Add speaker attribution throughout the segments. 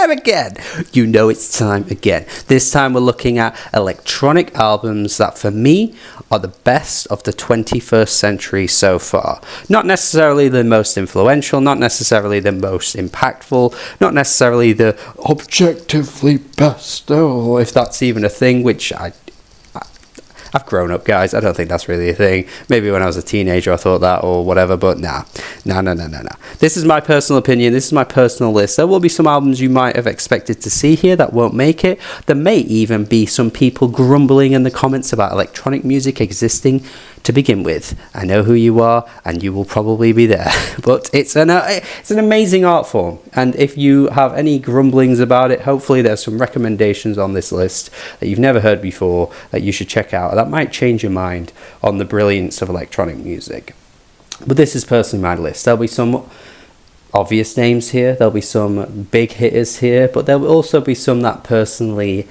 Speaker 1: time again. You know it's time again. This time we're looking at electronic albums that for me are the best of the 21st century so far. Not necessarily the most influential, not necessarily the most impactful, not necessarily the objectively best, oh, if that's even a thing, which I've grown up, guys. I don't think that's really a thing. Maybe when I was a teenager I thought that or whatever, but nah. This is my personal opinion. This is my personal list. There will be some albums you might have expected to see here that won't make it. There may even be some people grumbling in the comments about electronic music existing to begin with. I know who you are, and you will probably be there. But it's an amazing art form, and if you have any grumblings about it, hopefully there's some recommendations on this list that you've never heard before that you should check out. That might change your mind on the brilliance of electronic music. But this is personally my list. There'll be some obvious names here, there'll be some big hitters here, but there will also be some that personally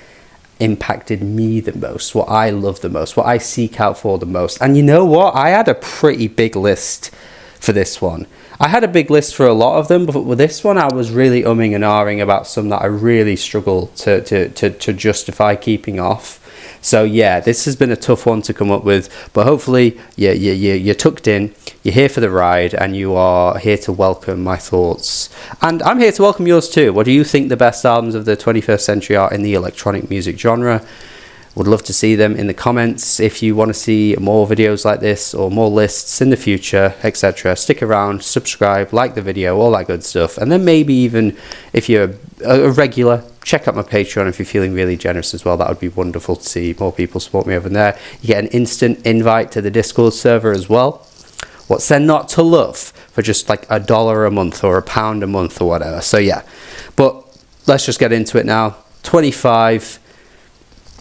Speaker 1: impacted me the most, what I love the most, what I seek out for the most. And you know what? I had a pretty big list for this one. I had a big list for a lot of them, but with this one I was really umming and ahhing about some that I really struggle to justify keeping off. So yeah, this has been a tough one to come up with, but hopefully you're tucked in, you're here for the ride, and you are here to welcome my thoughts. And I'm here to welcome yours too. What do you think the best albums of the 21st century are in the electronic music genre? Would love to see them in the comments. If you want to see more videos like this or more lists in the future, etc., stick around, subscribe, like the video, all that good stuff. And then maybe even if you're a regular, check out my Patreon if you're feeling really generous as well. That would be wonderful to see more people support me over there. You get an instant invite to the Discord server as well. What's there not to love for just like $1 a month or £1 a month or whatever? So yeah, but let's just get into it now. 25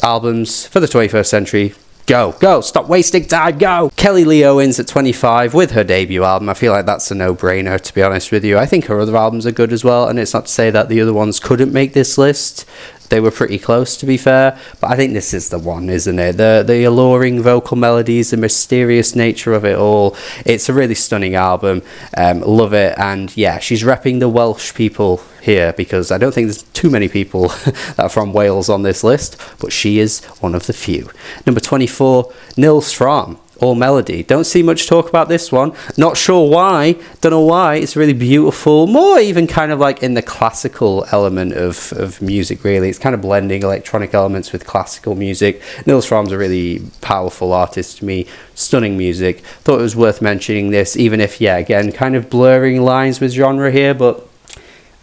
Speaker 1: albums for the 21st century. Go, stop wasting time, go! Kelly Lee Owens at 25 with her debut album. I feel like that's a no-brainer, to be honest with you. I think her other albums are good as well, and it's not to say that the other ones couldn't make this list. They were pretty close, to be fair, but I think this is the one, isn't it? The alluring vocal melodies, the mysterious nature of it all. It's a really stunning album. Love it, and yeah, she's repping the Welsh people here, because I don't think there's too many people that are from Wales on this list, but she is one of the few. Number 24, Nils Frahm, All Melody. Don't see much talk about this one. Not sure why. Don't know why. It's really beautiful. More even kind of like in the classical element of music, really. It's kind of blending electronic elements with classical music. Nils Fram's a really powerful artist to me. Stunning music. Thought it was worth mentioning this, even if, yeah, again, kind of blurring lines with genre here, but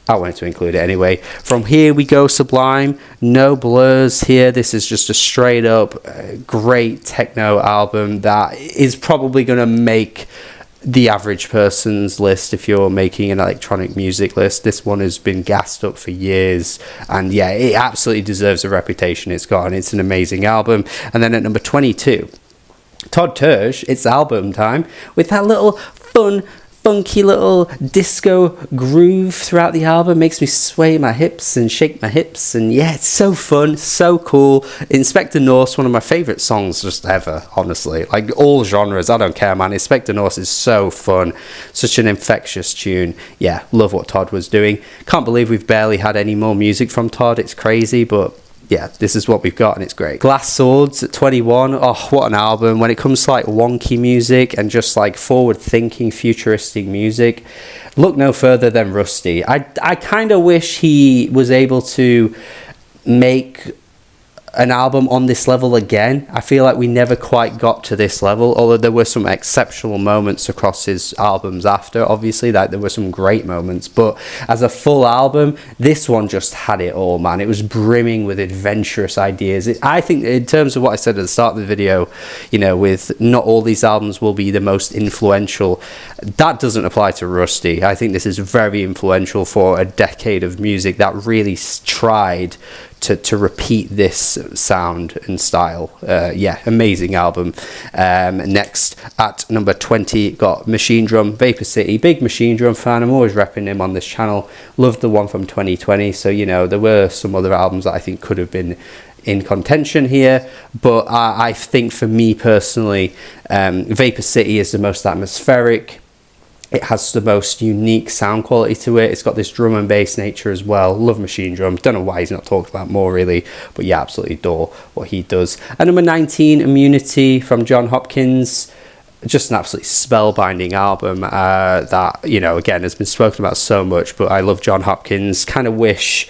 Speaker 1: I wanted to include it anyway. From Here We Go Sublime, no blurs here. This is just a straight up great techno album that is probably going to make the average person's list if you're making an electronic music list. This one has been gassed up for years, and yeah, it absolutely deserves the reputation it's got, and it's an amazing album. And then at number 22, Todd Terje, It's Album Time, with that little funky little disco groove throughout the album. Makes me sway my hips and shake my hips, and yeah, it's so fun, so cool. Inspector Norse, one of my favourite songs just ever, honestly. Like all genres, I don't care, man. Inspector Norse is so fun, such an infectious tune. Yeah, love what Todd was doing. Can't believe we've barely had any more music from Todd. It's crazy, but yeah, this is what we've got, and it's great. Glass Swords at 21. Oh, what an album. When it comes to like wonky music and just like forward-thinking, futuristic music, look no further than Rusty. I kind of wish he was able to make an album on this level again. I feel like we never quite got to this level, although there were some exceptional moments across his albums after, obviously, that there were some great moments, but as a full album, this one just had it all, man. It was brimming with adventurous ideas. I think in terms of what I said at the start of the video, you know, with not all these albums will be the most influential, that doesn't apply to Rusty. I think this is very influential for a decade of music that really tried to repeat this sound and style. Yeah, amazing album. Next at number 20 got Machine Drum, Vapor City. Big Machine Drum fan. I'm always repping him on this channel. Loved the one from 2020. So, you know, there were some other albums that I think could have been in contention here, but I think for me personally, Vapor City is the most atmospheric. It has the most unique sound quality to it. It's got this drum and bass nature as well. Love Machine Drum. Don't know why he's not talked about more really, but yeah, absolutely adore what he does. And number 19, Immunity from John Hopkins. Just an absolutely spellbinding album that, you know, again, has been spoken about so much, but I love John Hopkins. Kind of wish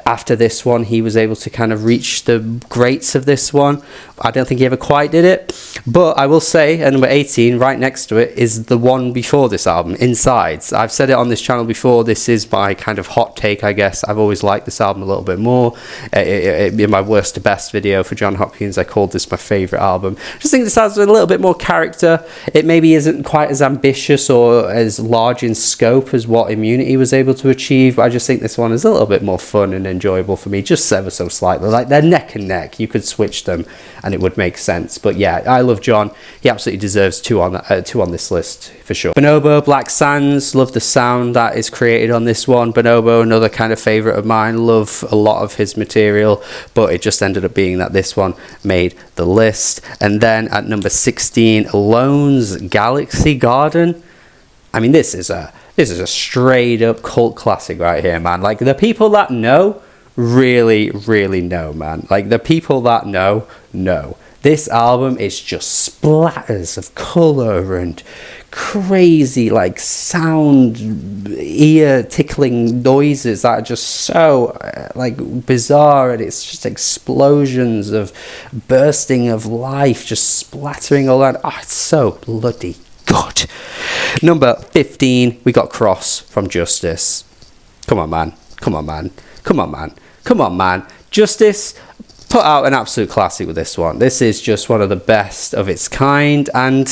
Speaker 1: after this one he was able to kind of reach the greats of this one. I don't think he ever quite did it, but I will say at number 18, right next to it, is the one before this album, Insides. I've said it on this channel before. This is my kind of hot take, I guess. I've always liked this album a little bit more. In my worst to best video for John Hopkins, I called this my favourite album. I just think this has a little bit more character. It maybe isn't quite as ambitious or as large in scope as what Immunity was able to achieve, but I just think this one is a little bit more fun and enjoyable for me, just ever so slightly. Like, they're neck and neck. You could switch them and it would make sense. But yeah, I love John. He absolutely deserves two on this list for sure. Bonobo, Black Sands, love the sound that is created on this one. Bonobo, another kind of favourite of mine. Love a lot of his material, but it just ended up being that this one made the list. And then at number 16, Alone's Galaxy Garden. I mean, this is a straight up cult classic right here, man. Like, the people that know really know, man. Like, the people that know. This album is just splatters of colour and crazy, like, sound, ear tickling noises that are just so like bizarre, and it's just explosions of bursting of life just splattering all around. Oh, it's so bloody good. Number 15, we got Cross from Justice. Come on, man. Justice put out an absolute classic with this one. This is just one of the best of its kind, and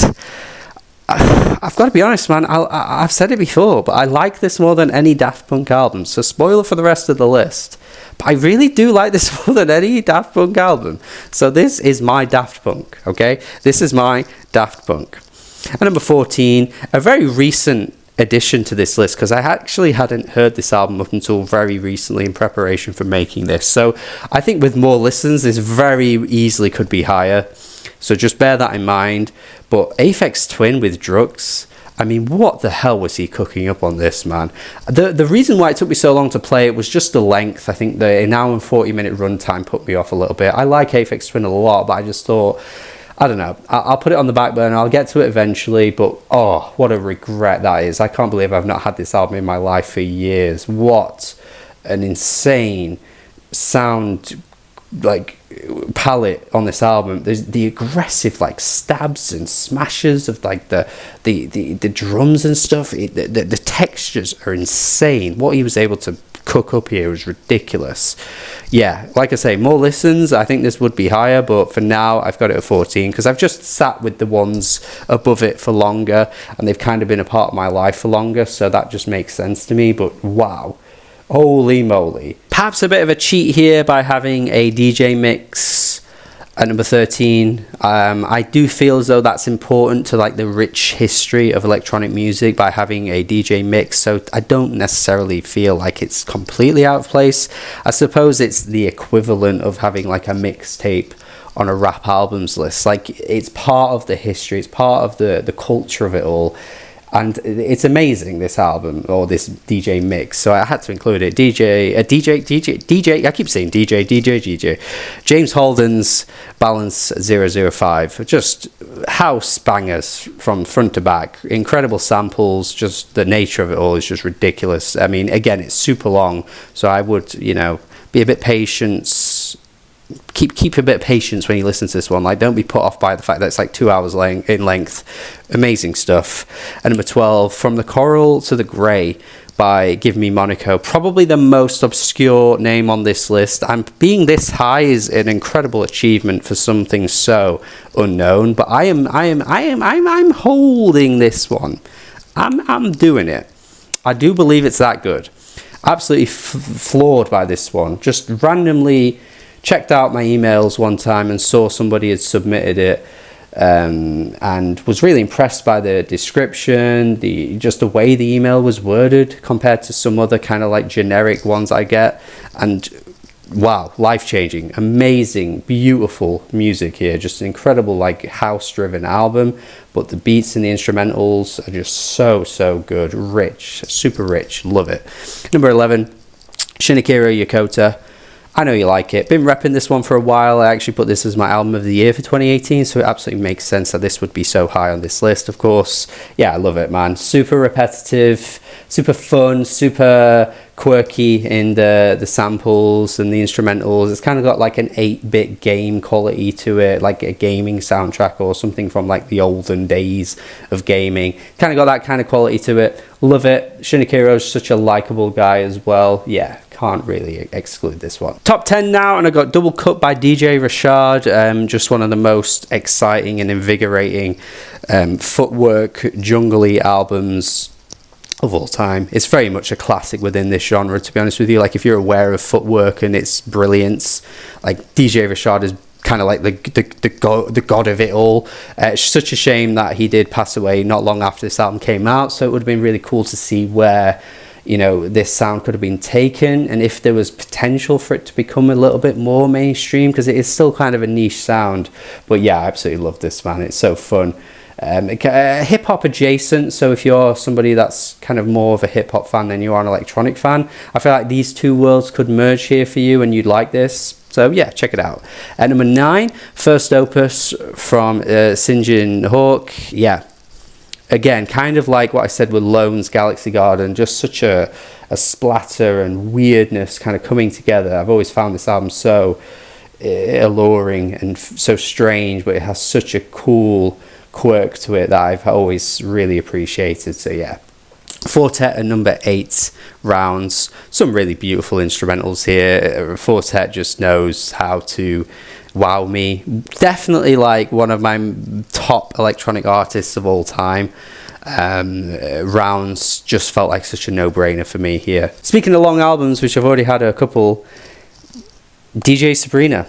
Speaker 1: I've got to be honest, man, I've said it before, but I like this more than any Daft Punk album. So spoiler for the rest of the list, but I really do like this more than any Daft Punk album. So this is my Daft Punk, okay? This is my Daft Punk. And number 14, a very recent addition to this list, because I actually hadn't heard this album up until very recently in preparation for making this. So I think with more listens, this very easily could be higher. So just bear that in mind. But Aphex Twin with Drugs, I mean, what the hell was he cooking up on this, man? The reason why it took me so long to play it was just the length. I think the an hour and 40-minute runtime put me off a little bit. I like Aphex Twin a lot, but I just thought, I don't know, I'll put it on the back burner. I'll get to it eventually, but oh, what a regret that is. I can't believe I've not had this album in my life for years. What an insane sound, like, palette on this album. There's the aggressive, like, stabs and smashes of, like, the drums and stuff. The textures are insane. What he was able to cook up here was ridiculous. Yeah, like I say, more listens, I think this would be higher, but for now I've got it at 14 because I've just sat with the ones above it for longer, and they've kind of been a part of my life for longer, so that just makes sense to me. But wow, holy moly. Perhaps a bit of a cheat here by having a DJ mix at number 13. I do feel as though that's important to, like, the rich history of electronic music by having a DJ mix, so I don't necessarily feel like it's completely out of place. I suppose it's the equivalent of having, like, a mixtape on a rap albums list. Like, it's part of the history, it's part of the culture of it all. And it's amazing, this album, or this DJ mix. So I had to include it. I keep saying DJ. James Holden's Balance 005. Just house bangers from front to back. Incredible samples. Just the nature of it all is just ridiculous. I mean, again, it's super long. So I would, be a bit patient. Keep a bit of patience when you listen to this one. Like, don't be put off by the fact that it's like 2 hours in length. Amazing stuff. And number 12, From the Coral to the Grey by Give Me Monaco. Probably the most obscure name on this list. And being this high is an incredible achievement for something so unknown. But I'm holding this one. I'm doing it. I do believe it's that good. Absolutely floored by this one. Just randomly checked out my emails one time and saw somebody had submitted it, and was really impressed by the description, just the way the email was worded compared to some other kind of like generic ones I get, and wow, life-changing, amazing, beautiful music here. Just an incredible, like, house-driven album, but the beats and the instrumentals are just so good. Rich, super rich, love it. Number 11, Shinichiro Yokota. I know you like it. Been repping this one for a while. I actually put this as my album of the year for 2018, so it absolutely makes sense that this would be so high on this list, of course. Yeah, I love it, man. Super repetitive, super fun, super quirky in the samples and the instrumentals. It's kind of got like an 8-bit game quality to it, like a gaming soundtrack or something from like the olden days of gaming. Kind of got that kind of quality to it. Love it. Shinichiro's such a likable guy as well. Yeah, can't really exclude this one. Top 10 now, and I got Double Cut by DJ Rashad. Just one of the most exciting and invigorating footwork jungly albums of all time. It's very much a classic within this genre, to be honest with you. Like, if you're aware of footwork and its brilliance, like, DJ Rashad is kind of like the god of it all. It's such a shame that he did pass away not long after this album came out, so it would have been really cool to see where, you know, this sound could have been taken, and if there was potential for it to become a little bit more mainstream, because it is still kind of a niche sound. But yeah, I absolutely love this, man. It's so fun. Hip-hop adjacent, so if you're somebody that's kind of more of a hip-hop fan than you are an electronic fan, I feel like these two worlds could merge here for you and you'd like this. So yeah, check it out. At number 9, First Opus from Sinjin Hawk. Yeah, again, kind of like what I said with Lone's Galaxy Garden, just such a splatter and weirdness kind of coming together. I've always found this album so alluring and so strange, but it has such a cool quirk to it that I've always really appreciated. So yeah, Fortet at number 8, Rounds. Some really beautiful instrumentals here. Fortet just knows how to wow me. Definitely like one of my top electronic artists of all time. Rounds just felt like such a no-brainer for me here. Speaking of long albums, which I've already had a couple, DJ Sabrina.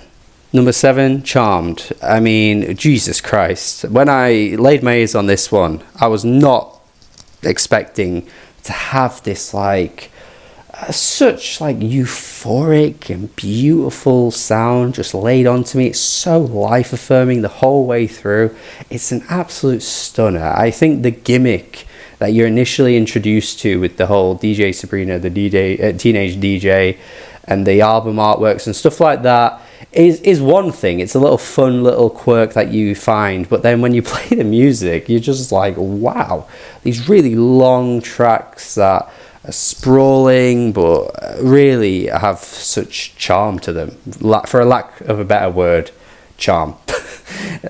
Speaker 1: Number 7, Charmed. I mean, Jesus Christ. When I laid my ears on this one, I was not expecting to have this like such like euphoric and beautiful sound just laid onto me. It's so life affirming the whole way through. It's an absolute stunner. I think the gimmick that you're initially introduced to with the whole DJ Sabrina, the teenage DJ, and the album artworks and stuff like that is one thing. It's a little fun little quirk that you find, but then when you play the music, you're just like, wow, these really long tracks that are sprawling but really have such charm to them, for a lack of a better word, charm.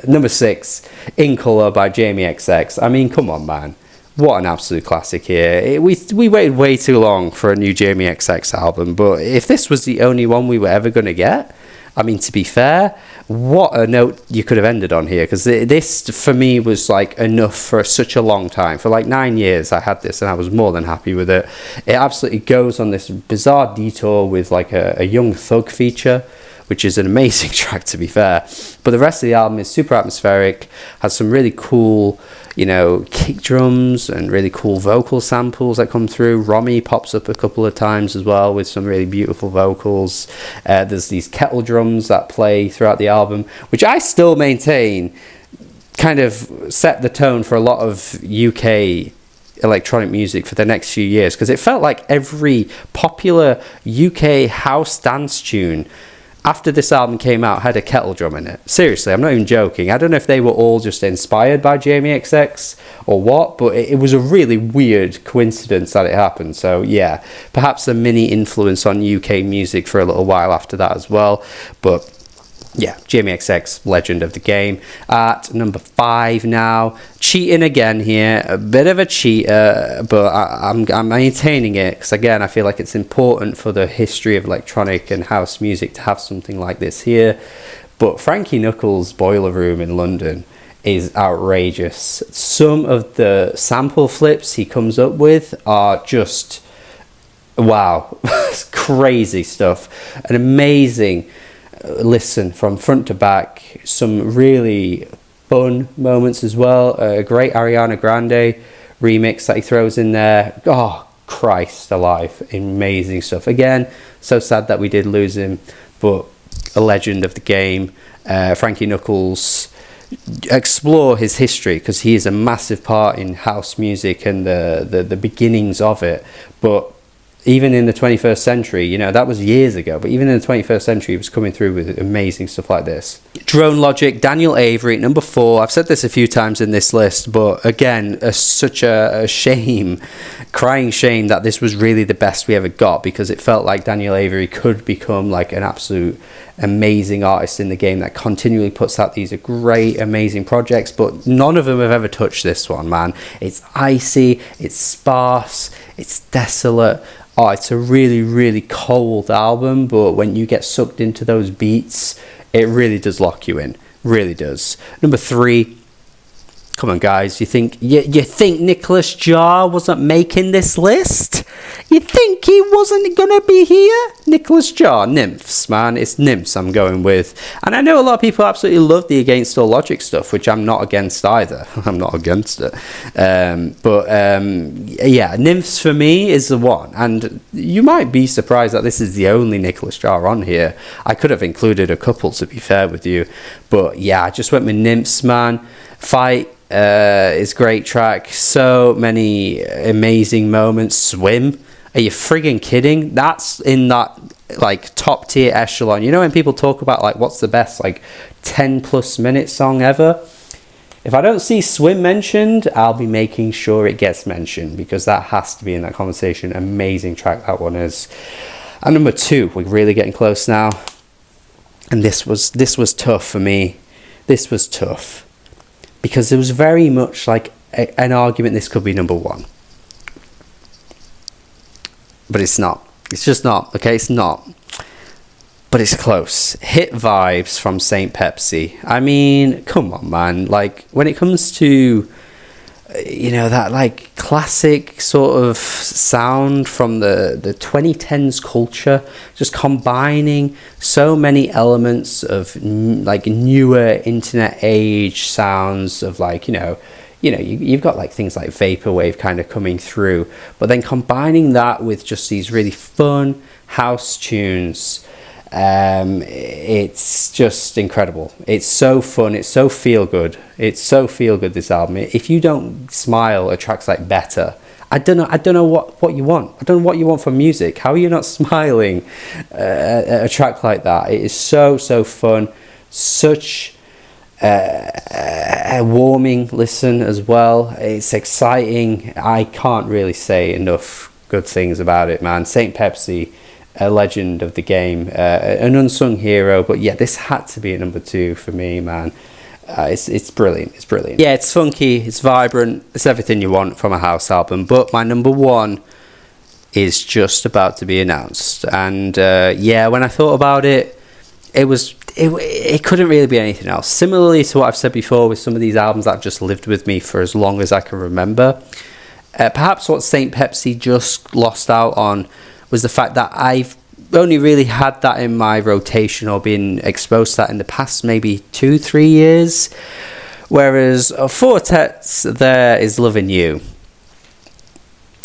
Speaker 1: Number 6, In Colour by Jamie XX. I mean, come on, man. What an absolute classic here. We waited way too long for a new Jamie XX album, but if this was the only one we were ever going to get, I mean, to be fair, what a note you could have ended on here, because this, for me, was like enough for such a long time. For like 9 years, I had this, and I was more than happy with it. It absolutely goes on this bizarre detour with like a Young Thug feature, which is an amazing track, to be fair. But the rest of the album is super atmospheric, has some really cool, you know, kick drums and really cool vocal samples that come through. Romy pops up a couple of times as well with some really beautiful vocals. There's these kettle drums that play throughout the album, which I still maintain kind of set the tone for a lot of UK electronic music for the next few years, because it felt like every popular UK house dance tune after this album came out had a kettle drum in it. Seriously, I'm not even joking. I don't know if they were all just inspired by Jamie XX or what, but it was a really weird coincidence that it happened. So yeah, perhaps a mini influence on UK music for a little while after that as well. But yeah, Jamie XX, legend of the game. At number 5 now, cheating again here, a bit of a cheater, but I'm maintaining it, because again, I feel like it's important for the history of electronic and house music to have something like this here. But Frankie Knuckles' Boiler Room in London is outrageous. Some of the sample flips he comes up with are just, wow, it's crazy stuff. An amazing listen from front to back. Some really fun moments as well. A great Ariana Grande remix that he throws in there. Oh Christ alive, amazing stuff. Again, so sad that we did lose him, but a legend of the game. Frankie Knuckles, explore his history, because he is a massive part in house music and the beginnings of it. But even in the 21st century, you know, that was years ago, but even in the 21st century, he was coming through with amazing stuff like this. Drone Logic, Daniel Avery, number 4. I've said this a few times in this list, but again, such a shame, crying shame that this was really the best we ever got, because it felt like Daniel Avery could become like an absolute amazing artist in the game that continually puts out these great, amazing projects, but none of them have ever touched this one, man. It's icy, it's sparse, it's desolate. Oh, it's a really, really cold album, but when you get sucked into those beats, it really does lock you in. Really does. Number 3. Come on, guys. You think Nicholas Jar wasn't making this list? You think he wasn't gonna be here? Nicholas Jar, Nymphs, man. It's Nymphs I'm going with. And I know a lot of people absolutely love the Against All Logic stuff, which I'm not against either. I'm not against it. Yeah, Nymphs for me is the one. And you might be surprised that this is the only Nicholas Jar on here. I could have included a couple, to be fair with you. But yeah, I just went with Nymphs, man. Fight is a great track. So many amazing moments. Swim. Are you friggin' kidding? That's in that like top tier echelon. You know when people talk about like what's the best like 10+ minute song ever? If I don't see Swim mentioned, I'll be making sure it gets mentioned, because that has to be in that conversation. Amazing track that one is. And number 2, we're really getting close now. And this was tough for me. This was tough, because there was very much like an argument this could be number 1. But it's not. It's just not. Okay, it's not. But it's close. Hit Vibes from Saint Pepsi. I mean, come on, man. Like, when it comes to, you know, that like classic sort of sound from the 2010s culture, just combining so many elements of like newer internet age sounds of like, you've got like things like vaporwave kind of coming through, but then combining that with just these really fun house tunes. It's just incredible. It's so fun. It's so feel good. This album. If you don't smile at tracks like Better, I don't know what you want. I don't know what you want from music. How are you not smiling at a track like that? It is so fun. Such a warming listen as well. It's exciting. I can't really say enough good things about it, man. Saint Pepsi, a legend of the game, an unsung hero. But yeah, this had to be a number 2 for me, man. It's brilliant. It's brilliant. Yeah, it's funky, it's vibrant, it's everything you want from a house album. But my number 1 is just about to be announced. And yeah, when I thought about it, it couldn't really be anything else. Similarly to what I've said before with some of these albums that have just lived with me for as long as I can remember. Perhaps what Saint Pepsi just lost out on was the fact that I've only really had that in my rotation or been exposed to that in the past maybe 2-3 years. Whereas Fortet's There Is Loving You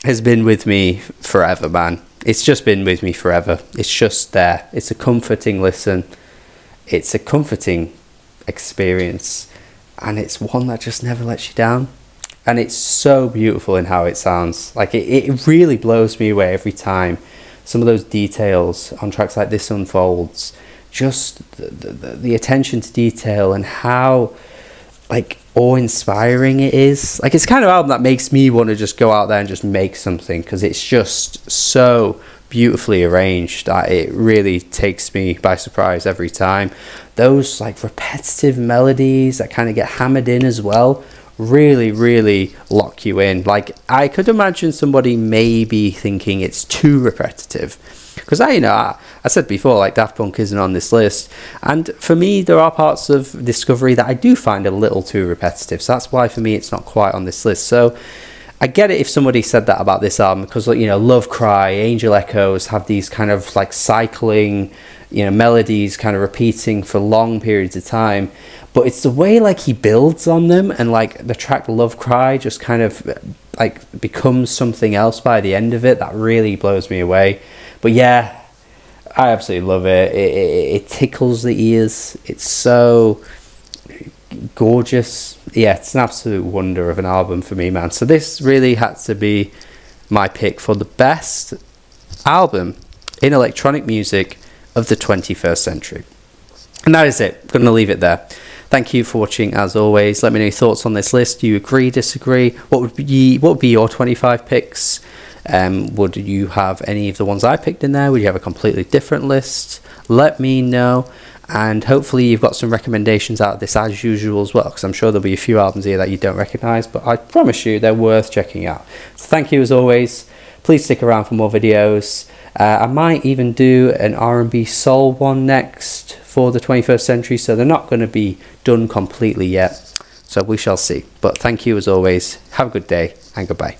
Speaker 1: has been with me forever, man. It's just been with me forever. It's just there. It's a comforting listen. It's a comforting experience. And it's one that just never lets you down. And it's so beautiful in how it sounds. Like, it really blows me away every time some of those details on tracks like this unfolds. Just the attention to detail and how, like, awe-inspiring it is. Like, it's the kind of album that makes me want to just go out there and just make something, because it's just so beautifully arranged that it really takes me by surprise every time. Those like repetitive melodies that kind of get hammered in as well really lock you in. Like, I could imagine somebody maybe thinking it's too repetitive, because I said before, like, Daft Punk isn't on this list, and for me there are parts of Discovery that I do find a little too repetitive, so that's why for me it's not quite on this list. So I get it if somebody said that about this album, because, you know, Love Cry, Angel Echoes have these kind of like cycling you know, melodies kind of repeating for long periods of time, but it's the way like he builds on them, and like the track Love Cry just kind of like becomes something else by the end of it that really blows me away. But yeah, I absolutely love it. It tickles the ears. It's so gorgeous. Yeah, it's an absolute wonder of an album for me, man. So this really had to be my pick for the best album in electronic music of the 21st century. And that is it. I'm going to leave it there. Thank you for watching as always. Let me know your thoughts on this list. Do you agree, disagree? What would be your 25 picks? Would you have any of the ones I picked in there? Would you have a completely different list? Let me know. And hopefully you've got some recommendations out of this as usual as well, because I'm sure there'll be a few albums here that you don't recognise, but I promise you they're worth checking out. So thank you as always. Please stick around for more videos. I might even do an R&B soul one next for the 21st century, so they're not going to be done completely yet. So we shall see. But thank you as always. Have a good day and goodbye.